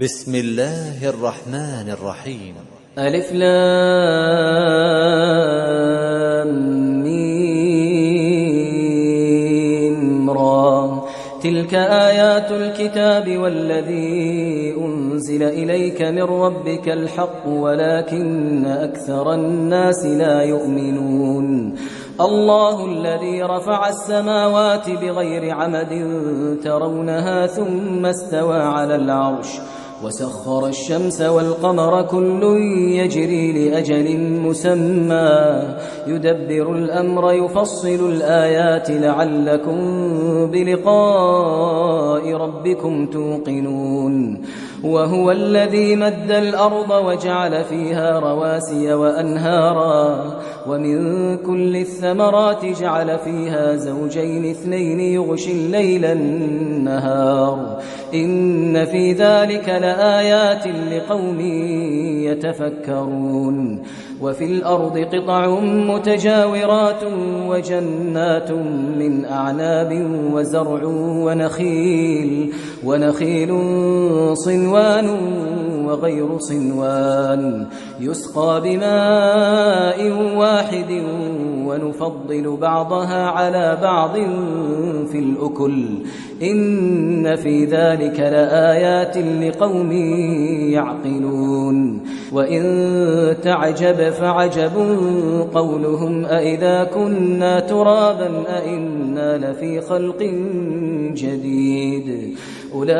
بسم الله الرحمن الرحيم. ألف لام ميم را. تلك آيات الكتاب والذي أنزل إليك من ربك الحق ولكن أكثر الناس لا يؤمنون. الله الذي رفع السماوات بغير عمد ترونها ثم استوى على العرش وسخر الشمس والقمر كل يجري لأجل مسمى يدبر الأمر يفصل الآيات لعلكم بلقاء ربكم توقنون. وهو الذي مد الأرض وجعل فيها رواسي وأنهارا ومن كل الثمرات جعل فيها زوجين اثنين يغشي الليل النهار إن في ذلك لآيات لقوم يتفكرون. وفي الأرض قطع متجاورات وجنات من أعناب وزرع ونخيل صنوان وغير صنوان يسقى بماء واحد ونفضل بعضها على بعض في الأكل إن في ذلك لآيات لقوم يعقلون. وإن تعجب فعجب قولهم أإذا كنا ترابا أإنا لفي خلق جديد أولئك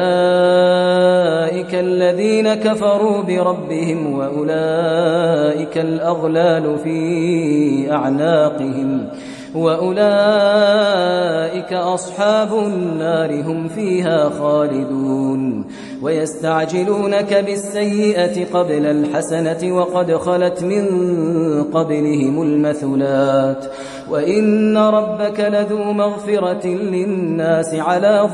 الذين كفروا بربهم وأولئك الأغلال في أعناقهم وأولئك أصحاب النار هم فيها خالدون. ويستعجلونك بالسيئة قبل الحسنة وقد خلت من قبلهم المثلات وإن ربك لذو مغفرة للناس على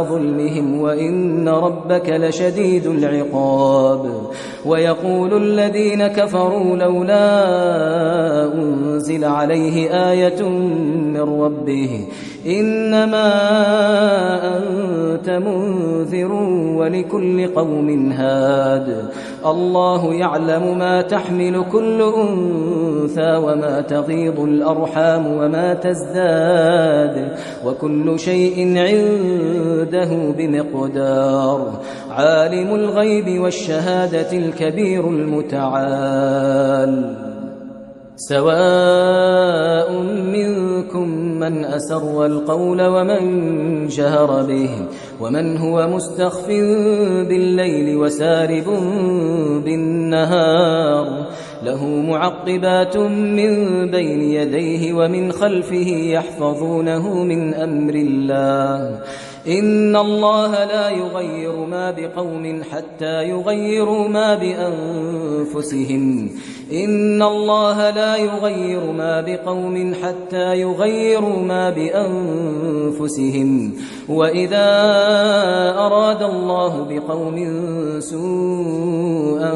ظلمهم وإن ربك لشديد العقاب. ويقول الذين كفروا لولا أنزل عليه آية من ربه إنما أنت منذر ولكل قوم هاد. الله يعلم ما تحمل كل أنثى وما تغيض الأرحام وما تزداد وكل شيء عنده بمقدار. عالم الغيب والشهادة الكبير المتعال. سواء منكم من أسر القول ومن جهر به ومن هو مستخف بالليل وسارب بالنهار له معقبات من بين يديه ومن خلفه يحفظونه من أمر الله إن الله لا يغير ما بقوم حتى يغيروا ما بأنفسهم إن الله لا يغير ما بقوم حتى يغيروا ما بأنفسهم وإذا أراد الله بقوم سوءا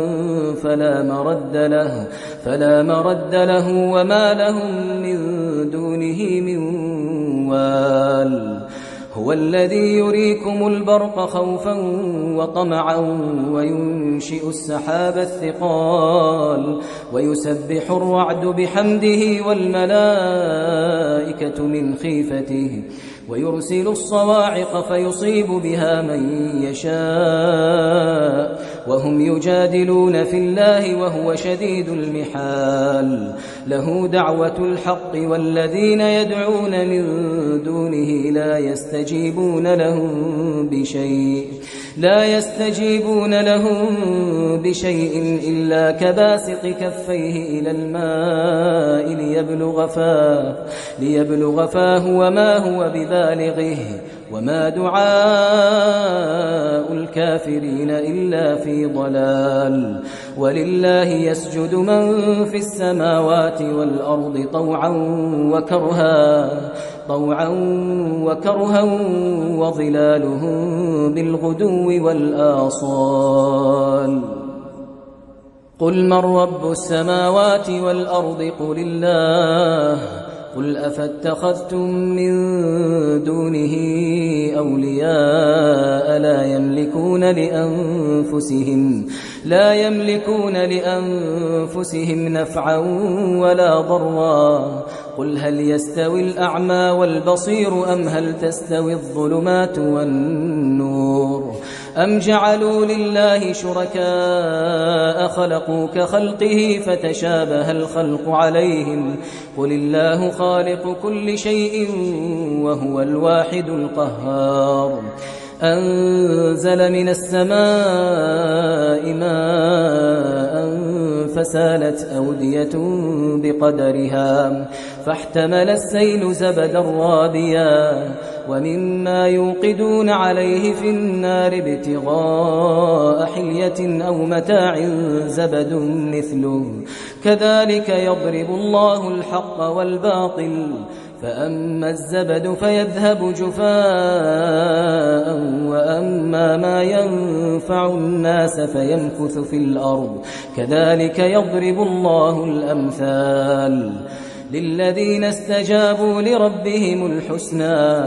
فلا مرد له وما لهم من دونه من وال. هو الذي يريكم البرق خوفا وطمعا وينشئ السحاب الثقال ويسبح الرعد بحمده والملائكة من خيفته ويرسل الصواعق فيصيب بها من يشاء وهم يجادلون في الله وهو شديد المحال. له دعوة الحق والذين يدعون من دونه لا يستجيبون لهم بشيء إلا كباسط كفيه إلى الماء ليبلغ فاه وما هو ببالغه وما دعاء الكافرين إلا في ضلال. ولله يسجد من في السماوات والأرض طوعا وكرها وظلالهم بالغدو والآصال. قل من رب السماوات والأرض قل الله قل أفاتخذتم من دونه أولياء لا يملكون لأنفسهم نفعا ولا ضرا. قل هل يستوي الأعمى والبصير أم هل تستوي الظلمات والنور أم جعلوا لله شركاء خلقوا كخلقه فتشابه الخلق عليهم قل الله خالق كل شيء وهو الواحد القهار. أنزل من السماء ماء فسالت أودية بقدرها فاحتمل السيل زبدا رابيا ومما يوقدون عليه في النار ابتغاء حلية أو متاع زبد مثله كذلك يضرب الله الحق والباطل فأما الزبد فيذهب جفاء وأما ما ينفع الناس فيمكث في الأرض كذلك يضرب الله الأمثال. للذين استجابوا لربهم الحسنى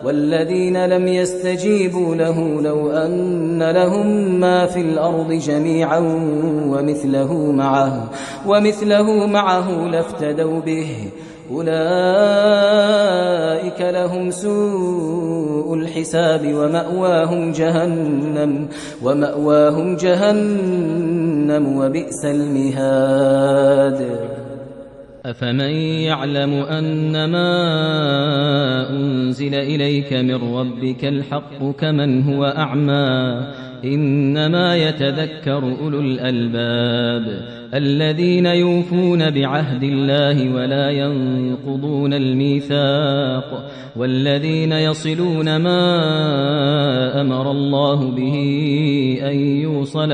والذين لم يستجيبوا له لو أن لهم ما في الأرض جميعا ومثله معه لافتدوا به أولئك لهم سوء الحساب ومأواهم جهنم وبئس المهاد. أفمن يعلم أنما أنزل إليك من ربك الحق كمن هو أعمى إنما يتذكر أولو الألباب الذين يوفون بعهد الله ولا ينقضون الميثاق والذين يصلون ما أمر الله به أن يوصل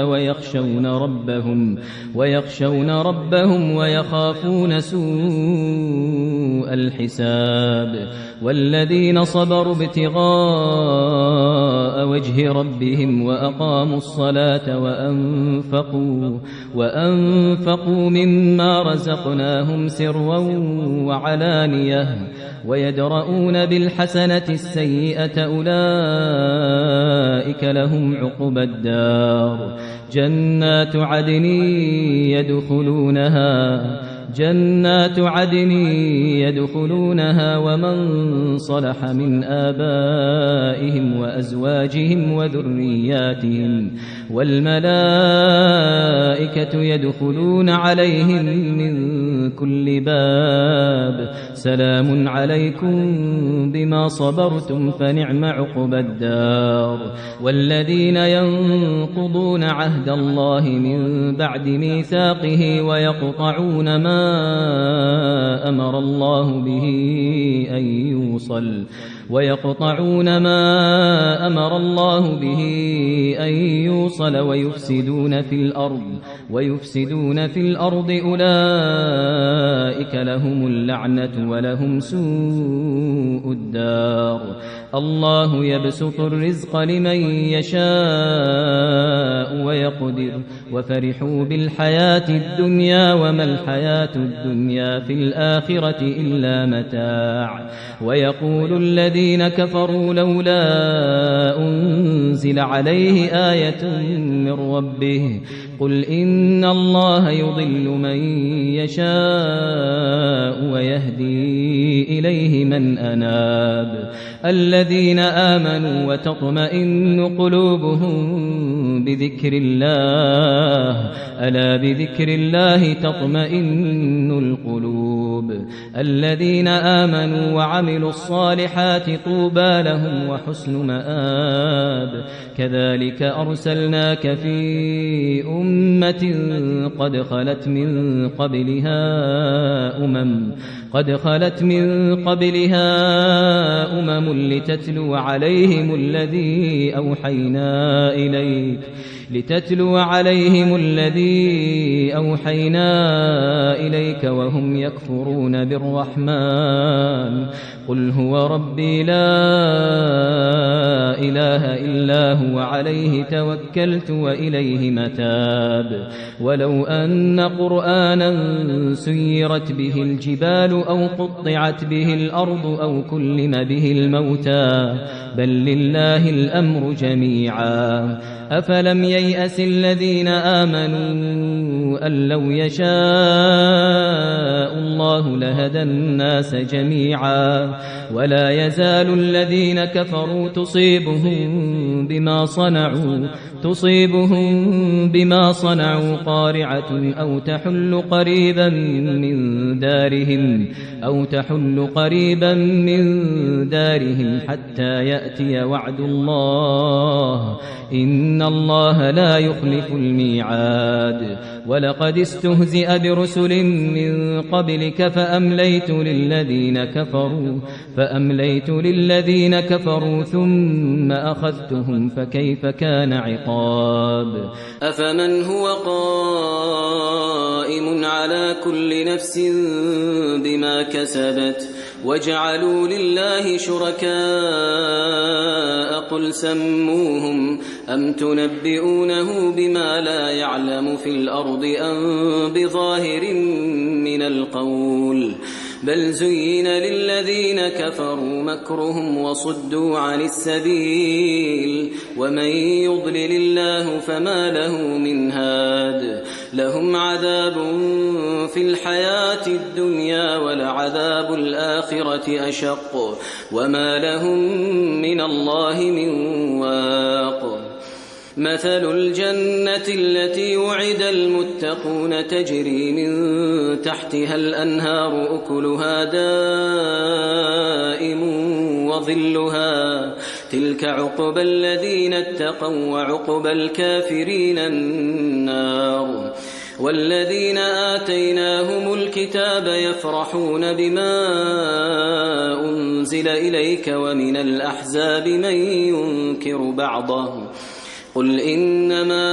ويخشون ربهم ويخافون سوء الحساب والذين صبروا ابتغاء وجه ربهم وأقاموا الصلاة وأنفقوا مما رزقناهم سرا وعلانية ويدرؤون بالحسنة السيئة أولئك لهم عقبى الدار جنات عدن يدخلونها ومن صلح من آبائهم وأزواجهم وذرياتهم والملائكة يدخلون عليهم من كل باب سلام عليكم بما صبرتم فنعم عقبى الدار. والذين ينقضون عهد الله من بعد ميثاقه ويقطعون ما أمر الله به أن يوصل ويفسدون في الأرض أولئك لهم اللعنة ولهم سوء الدار. الله يبسط الرزق لمن يشاء ويقدر وفرحوا بالحياة الدنيا وما الحياة الدنيا في الآخرة إلا متاع. ويقول الذين كفروا لولا أنزل عليه آية من ربه قل إن الله يضل من يشاء ويهدي إليه من أناب. الذين آمنوا وتطمئن قلوبهم بذكر الله ألا بذكر الله تطمئن القلوب. الذين آمنوا وعملوا الصالحات طوبى لهم وحسن مآب. كذلك أرسلناك في أمة قد خلت من قبلها أمم لتتلو عليهم الذي أوحينا إليك وهم يكفرون بالرحمن قل هو ربي لا إله إلا هو عليه توكلت وإليه متاب ولو أن قرآنا سيرت به الجبال أو قطعت به الأرض أو كلم به الموتى بل لله الأمر جميعا أفلم ييأس الذين آمنوا أن لو يشاء الله لهدى الناس جميعا ولا يزال الذين كفروا تصيبهم بما صنعوا قارعة أو تحل قريبا من دارهم حتى يأتي وعد الله إن الله لا يخلف الميعاد ولقد استهزئ برسل من قبلك فأمليت للذين كفروا ثم أخذتهم فكيف كان عقاب أفمن هو قائم على كل نفس بما كسبت وجعلوا لله شركاء قل سموهم أم تنبئونه بما لا يعلم في الأرض أم بظاهر من القول بل زين للذين كفروا مكرهم وصدوا عن السبيل ومن يضلل الله فما له من هاد لهم عذاب في الحياة الدنيا ولعذاب الآخرة أشق وما لهم من الله من واق مثل الجنة التي وعد المتقون تجري من تحتها الأنهار أكلها دائم وظلها تلك عقبى الذين اتقوا وعقبى الكافرين النار والذين آتيناهم الكتاب يفرحون بما أنزل إليك ومن الأحزاب من ينكر بعضه قل إنما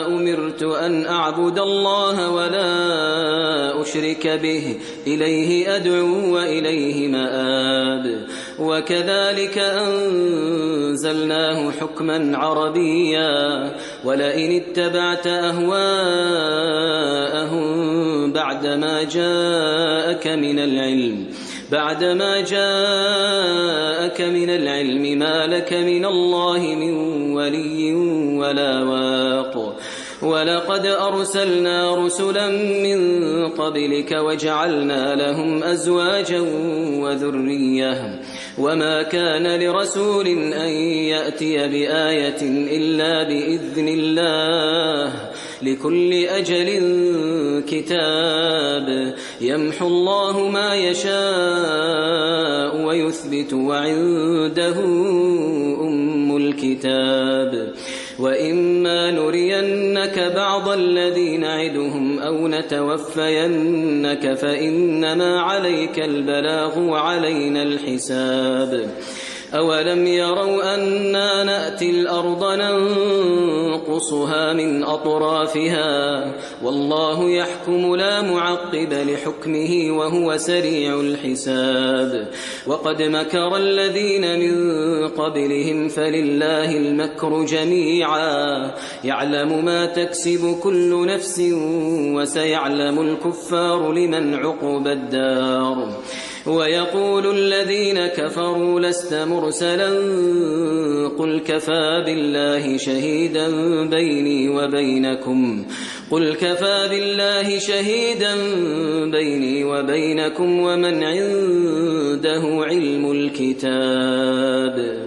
أمرت أن أعبد الله ولا أشرك به إليه أدعو وإليه مآب وكذلك أنزلناه حكما عربيا ولئن اتبعت أهواءهم بعدما جاءك من العلم ما لك من الله من ولي ولا واق ولقد أرسلنا رسلا من قبلك وجعلنا لهم أزواجا وذرية وما كان لرسول أن يأتي بآية إلا بإذن الله لكل أجل كتاب يمحو الله ما يشاء ويثبت وعنده أم الكتاب وإما نرينك بعض الذي نعدهم أو نتوفينك فإنما عليك البلاغ وعلينا الحساب أولم يروا أنا نأتي الأرض ننقصها من أطرافها والله يحكم لا معقب لحكمه وهو سريع الحساب وقد مكر الذين من قبلهم فلله المكر جميعا يعلم ما تكسب كل نفس وسيعلم الكفار لمن عقبى الدار ويقول الذين كفروا لست مرسلا قل كفى بالله شهيدا بيني وبينكم ومن عنده علم الكتاب